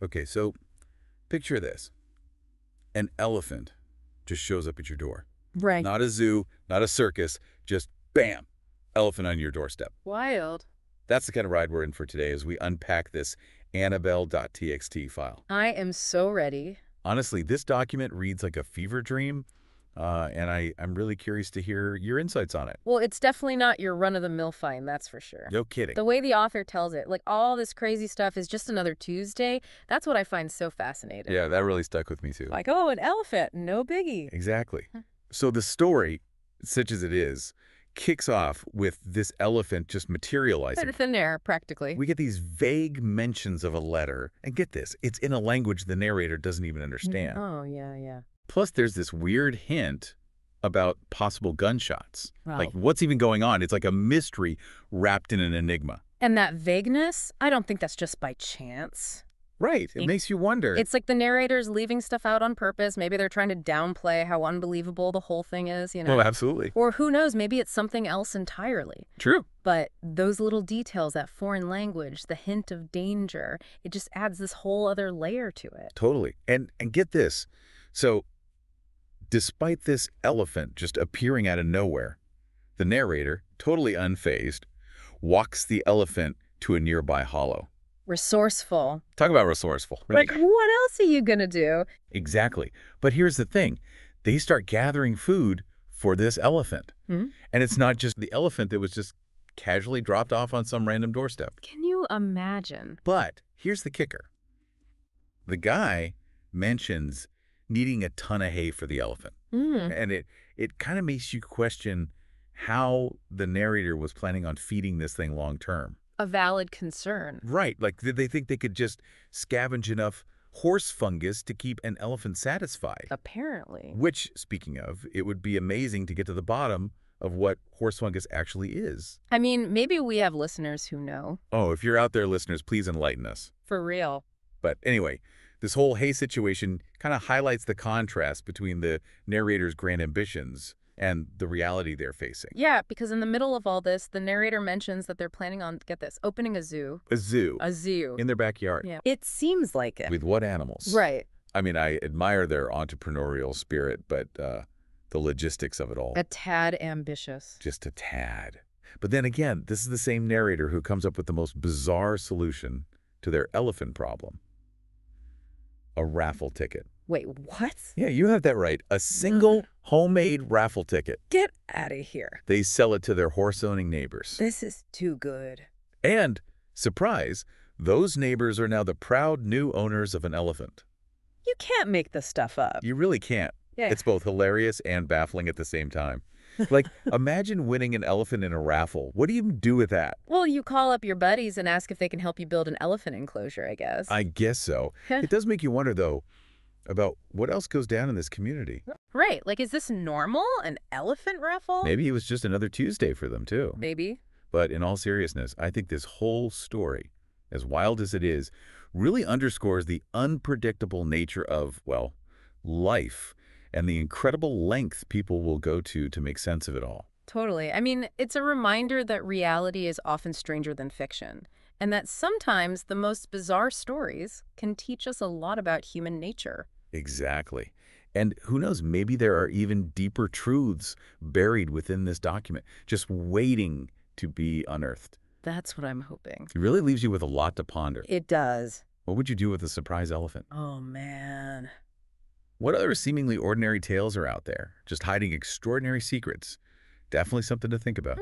Okay, so picture this. An elephant just shows up at your door. Right. Not a zoo, not a circus, just bam, elephant on your doorstep. Wild. That's the kind of ride we're in for today as we unpack this Annabelle.txt file. I am so ready. Honestly, this document reads like a fever dream, and I'm really curious to hear your insights on it. Well, it's definitely not your run-of-the-mill find, that's for sure. No kidding. The way the author tells it, like all this crazy stuff is just another Tuesday, that's what I find so fascinating. Yeah, that really stuck with me too. Like, oh, an elephant, no biggie. Exactly. So the story, such as it is, kicks off with this elephant just materializing. Out of thin air, practically. We get these vague mentions of a letter, and get this, it's in a language the narrator doesn't even understand. Oh, yeah. Plus, there's this weird hint about possible gunshots. Wow. Like, what's even going on? It's like a mystery wrapped in an enigma. And that vagueness, I don't think that's just by chance. Right. It makes you wonder. It's like the narrator's leaving stuff out on purpose. Maybe they're trying to downplay how unbelievable the whole thing is, you know? Oh, absolutely. Or who knows, maybe it's something else entirely. True. But those little details, that foreign language, the hint of danger, it just adds this whole other layer to it. Totally. And get this. So, despite this elephant just appearing out of nowhere, the narrator, totally unfazed, walks the elephant to a nearby hollow. Resourceful. Talk about resourceful. Right? Like, what else are you gonna do? Exactly. But here's the thing. They start gathering food for this elephant. Hmm? And it's not just the elephant that was just casually dropped off on some random doorstep. Can you imagine? But here's the kicker. The guy mentions needing a ton of hay for the elephant. And it kind of makes you question how the narrator was planning on feeding this thing long term. A valid concern. Right. Like, did they think they could just scavenge enough horse fungus to keep an elephant satisfied? Apparently. Which, speaking of, it would be amazing to get to the bottom of what horse fungus actually is. I mean, maybe we have listeners who know. Oh, if you're out there, listeners, please enlighten us. For real. But anyway, this whole hay situation kind of highlights the contrast between the narrator's grand ambitions and the reality they're facing. Yeah, because in the middle of all this, the narrator mentions that they're planning on, get this, opening a zoo. A zoo. A zoo. In their backyard. Yeah. It seems like it. With what animals? Right. I mean, I admire their entrepreneurial spirit, but the logistics of it all. A tad ambitious. Just a tad. But then again, this is the same narrator who comes up with the most bizarre solution to their elephant problem. A raffle ticket. Wait, what? Yeah, you have that right. A single homemade raffle ticket. Get out of here. They sell it to their horse-owning neighbors. This is too good. And, surprise, those neighbors are now the proud new owners of an elephant. You can't make this stuff up. You really can't. Yeah. It's both hilarious and baffling at the same time. Like, imagine winning an elephant in a raffle. What do you even do with that? Well, you call up your buddies and ask if they can help you build an elephant enclosure, I guess. I guess so. It does make you wonder, though, about what else goes down in this community. Right. Like, is this normal? An elephant raffle? Maybe it was just another Tuesday for them, too. Maybe. But in all seriousness, I think this whole story, as wild as it is, really underscores the unpredictable nature of, well, life and the incredible length people will go to make sense of it all. Totally. I mean, it's a reminder that reality is often stranger than fiction, and that sometimes the most bizarre stories can teach us a lot about human nature. Exactly. And who knows, maybe there are even deeper truths buried within this document, just waiting to be unearthed. That's what I'm hoping. It really leaves you with a lot to ponder. It does. What would you do with a surprise elephant? Oh, man. What other seemingly ordinary tales are out there, just hiding extraordinary secrets? Definitely something to think about.